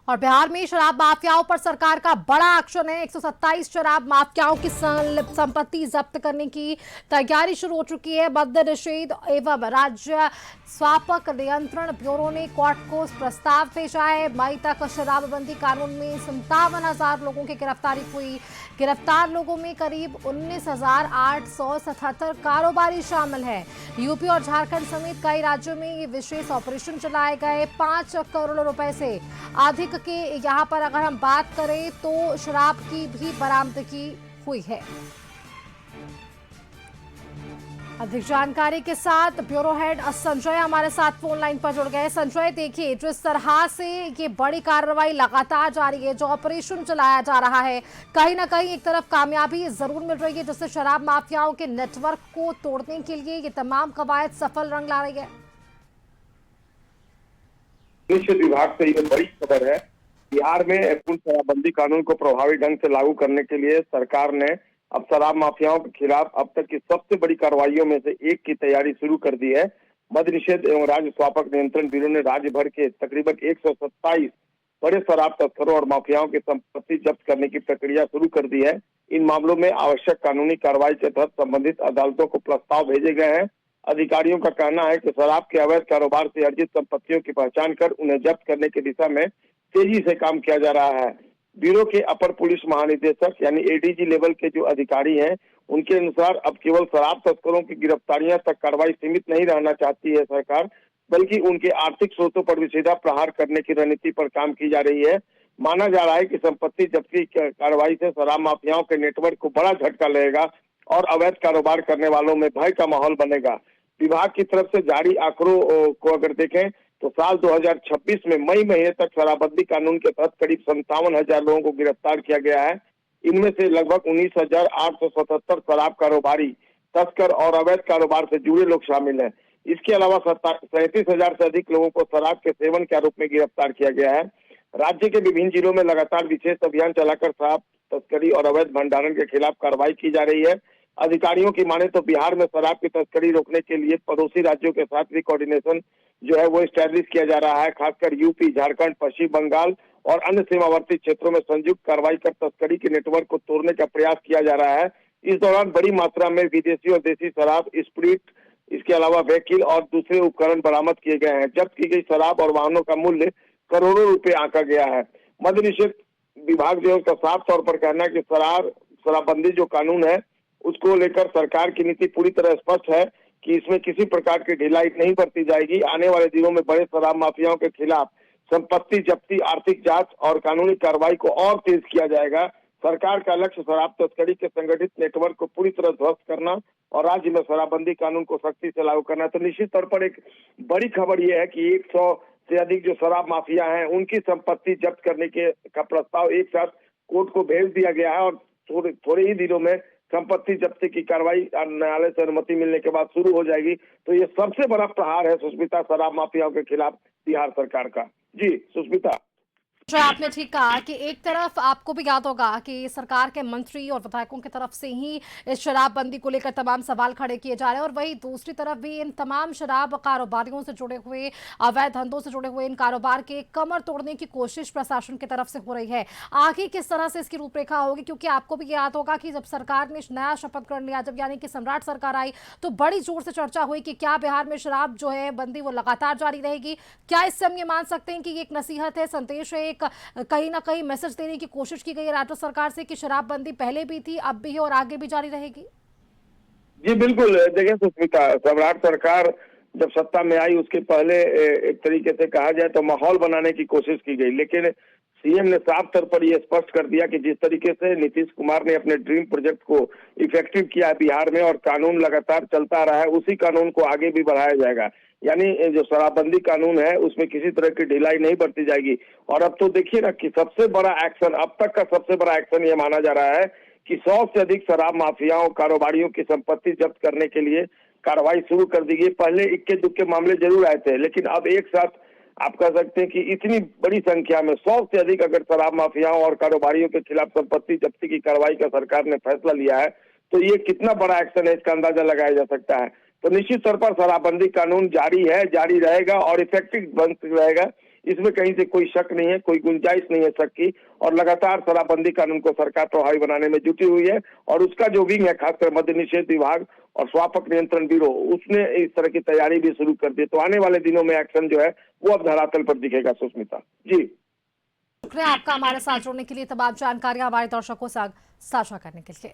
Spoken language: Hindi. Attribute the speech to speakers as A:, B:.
A: और बिहार में शराब माफियाओं पर सरकार का बड़ा एक्शन है। 127 शराब माफियाओं की संपत्ति जब्त करने की तैयारी शुरू हो चुकी है। मद्य निषेध एवं राज्य स्वापक नियंत्रण ब्यूरो ने कोर्ट को प्रस्ताव भेजा है। मई तक शराबबंदी कानून में 57,000 लोगों की गिरफ्तारी हुई। गिरफ्तार लोगों में करीब 19,877 कारोबारी शामिल हैं। यूपी और झारखंड समेत कई राज्यों में ये विशेष ऑपरेशन चलाए गए। 5 करोड़ रुपए से अधिक के यहाँ पर अगर हम बात करें तो शराब की भी बरामदगी हुई है। अधिक जानकारी के साथ ब्यूरो हेड संजय हमारे साथ फोन लाइन पर जुड़ गए। संजय, देखिए जिस तरह से ये बड़ी कार्रवाई लगातार जारी है, जो ऑपरेशन चलाया जा रहा है, कहीं ना कहीं एक तरफ कामयाबी जरूर मिल रही है, जिससे शराब माफियाओं के नेटवर्क को तोड़ने के लिए ये तमाम कवायद सफल रंग ला रही है।
B: निश्चित विभाग से ये बड़ी खबर है। बिहार में पूर्ण शराबबंदी कानून को प्रभावी ढंग से लागू करने के लिए सरकार ने अब शराब माफियाओं के खिलाफ अब तक की सबसे बड़ी कार्रवाइयों में से एक की तैयारी शुरू कर दी है। मद्य निषेध एवं राज्य स्वापक नियंत्रण ब्यूरो ने राज्य भर के तकरीबन 127 बड़े शराब तस्करों और माफियाओं की संपत्ति जब्त करने की प्रक्रिया शुरू कर दी है। इन मामलों में आवश्यक कानूनी कार्रवाई के तहत संबंधित अदालतों को प्रस्ताव भेजे गए हैं। अधिकारियों का कहना है कि शराब के अवैध कारोबार से अर्जित संपत्तियों की पहचान कर उन्हें जब्त करने की दिशा में तेजी से काम किया जा रहा है। ब्यूरो के अपर पुलिस महानिदेशक यानी एडीजी लेवल के जो अधिकारी हैं, उनके अनुसार अब केवल शराब तस्करों की गिरफ्तारियां तक कार्रवाई सीमित नहीं रहना चाहती है सरकार, बल्कि उनके आर्थिक स्रोतों पर भी सीधा प्रहार करने की रणनीति पर काम की जा रही है। माना जा रहा है कि संपत्ति जब्ती कार्रवाई से शराब माफियाओं के नेटवर्क को बड़ा झटका लगेगा और अवैध कारोबार करने वालों में भय का माहौल बनेगा। विभाग की तरफ से जारी आंकड़ों को अगर देखें तो साल 2026 में मई महीने तक शराबबंदी कानून के तहत करीब 57,000 लोगों को गिरफ्तार किया गया है। इनमें से लगभग 19,877 शराब कारोबारी, तस्कर और अवैध कारोबार से जुड़े लोग शामिल हैं। इसके अलावा 37,000 से अधिक लोगों को शराब के सेवन के आरोप में गिरफ्तार किया गया है। राज्य के विभिन्न जिलों में लगातार विशेष अभियान चलाकर शराब तस्करी और अवैध भंडारण के खिलाफ कार्रवाई की जा रही है। अधिकारियों की माने तो बिहार में शराब की तस्करी रोकने के लिए पड़ोसी राज्यों के साथ भी कोऑर्डिनेशन जो है वो स्टैब्लिश किया जा रहा है। खासकर यूपी, झारखंड, पश्चिम बंगाल और अन्य सीमावर्ती क्षेत्रों में संयुक्त कार्रवाई कर तस्करी के नेटवर्क को तोड़ने का प्रयास किया जा रहा है। इस दौरान बड़ी मात्रा में विदेशी और देसी शराब, स्प्रिट, इसके अलावा व्हीकल और दूसरे उपकरण बरामद किए गए हैं। जब्त की गई शराब और वाहनों का मूल्य करोड़ों रुपए आंका गया है। मद्य निषेध विभाग जो है उसका साफ तौर पर कहना है कि शराबबंदी जो कानून है उसको लेकर सरकार की नीति पूरी तरह स्पष्ट है कि इसमें किसी प्रकार की ढिलाई नहीं बरती जाएगी। आने वाले दिनों में बड़े शराब माफियाओं के खिलाफ संपत्ति जब्ती, आर्थिक जांच और कानूनी कार्रवाई को और तेज किया जाएगा। सरकार का लक्ष्य शराब तस्करी के संगठित नेटवर्क को पूरी तरह ध्वस्त करना और राज्य में शराबबंदी कानून को सख्ती से लागू करना। तो निश्चित तौर पर एक बड़ी खबर यह है कि 100 से अधिक जो शराब माफिया हैं उनकी संपत्ति जब्त करने के का प्रस्ताव एक साथ कोर्ट को भेज दिया गया है और थोड़े ही दिनों में संपत्ति जब्ती की कार्रवाई न्यायालय से अनुमति मिलने के बाद शुरू हो जाएगी। तो ये सबसे बड़ा प्रहार है सुष्मिता शराब माफियाओं के खिलाफ बिहार सरकार का। जी सुष्मिता।
A: जो आपने ठीक कहा कि एक तरफ आपको भी याद होगा कि सरकार के मंत्री और विधायकों की तरफ से ही इस शराबबंदी को लेकर तमाम सवाल खड़े किए जा रहे हैं, और वहीं दूसरी तरफ भी इन तमाम शराब कारोबारियों से जुड़े हुए, अवैध धंधों से जुड़े हुए इन कारोबार के कमर तोड़ने की कोशिश प्रशासन की तरफ से हो रही है। आगे किस तरह से इसकी रूपरेखा होगी, क्योंकि आपको भी याद होगा कि जब सरकार ने नया शपथ ग्रहण लिया, जब यानी कि सम्राट सरकार आई, तो बड़ी जोर से चर्चा हुई कि क्या बिहार में शराब जो है बंदी वो लगातार जारी रहेगी। क्या इससे हम ये मान सकते हैं कि ये एक नसीहत है, संदेश है, कहीं ना कहीं मैसेज देने की कोशिश की गई है राज्य सरकार से कि शराबबंदी पहले भी थी, अब भी है और आगे भी जारी रहेगी?
B: जी बिल्कुल। देखिए सुष्मिता, सम्राट सरकार जब सत्ता में आई उसके पहले एक तरीके से कहा जाए तो माहौल बनाने की कोशिश की गई, लेकिन सीएम ने साफ तौर पर यह स्पष्ट कर दिया कि जिस तरीके से नीतीश कुमार ने अपने ड्रीम प्रोजेक्ट को इफेक्टिव किया है बिहार में और कानून लगातार चलता रहा है, उसी कानून को आगे भी बढ़ाया जाएगा। यानी जो शराबबंदी कानून है उसमें किसी तरह की ढिलाई नहीं बरती जाएगी। और अब तो देखिए ना कि सबसे बड़ा एक्शन, अब तक का सबसे बड़ा एक्शन ये माना जा रहा है कि 100 से अधिक शराब माफियाओं, कारोबारियों की संपत्ति जब्त करने के लिए कार्रवाई शुरू कर दी गई। पहले इक्के दुक्के मामले जरूर आए थे, लेकिन अब एक साथ आप कह सकते हैं कि इतनी बड़ी संख्या में 100 से अधिक अगर शराब माफियाओं और कारोबारियों के खिलाफ संपत्ति जब्ती की कार्रवाई का सरकार ने फैसला लिया है, तो ये कितना बड़ा एक्शन है इसका अंदाजा लगाया जा सकता है। तो निश्चित तौर पर शराबबंदी कानून जारी है, जारी रहेगा और इफेक्टिव बन रहेगा। इसमें कहीं से कोई शक नहीं है, कोई गुंजाइश नहीं है शक की। और लगातार शराबबंदी कानून को सरकार प्रभावी बनाने में जुटी हुई है। और उसका जो विंग है, खासकर मद्य निषेध विभाग और स्वापक नियंत्रण ब्यूरो, उसने इस तरह की तैयारी भी शुरू कर दी। तो आने वाले दिनों में एक्शन जो है वो अब धरातल पर दिखेगा सुष्मिता जी।
A: शुक्रिया आपका हमारे साथ जुड़ने के लिए, तमाम जानकारियां हमारे दर्शकों से साझा करने के लिए।